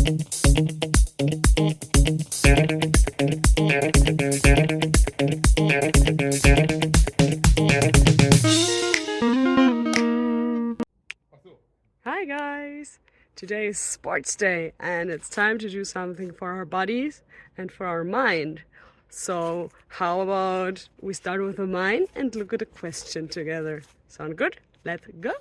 Hi guys! Today is sports day and it's time to do something for our bodies and for our mind. So how about we start with the mind and look at a question together? Sound good? Let's go!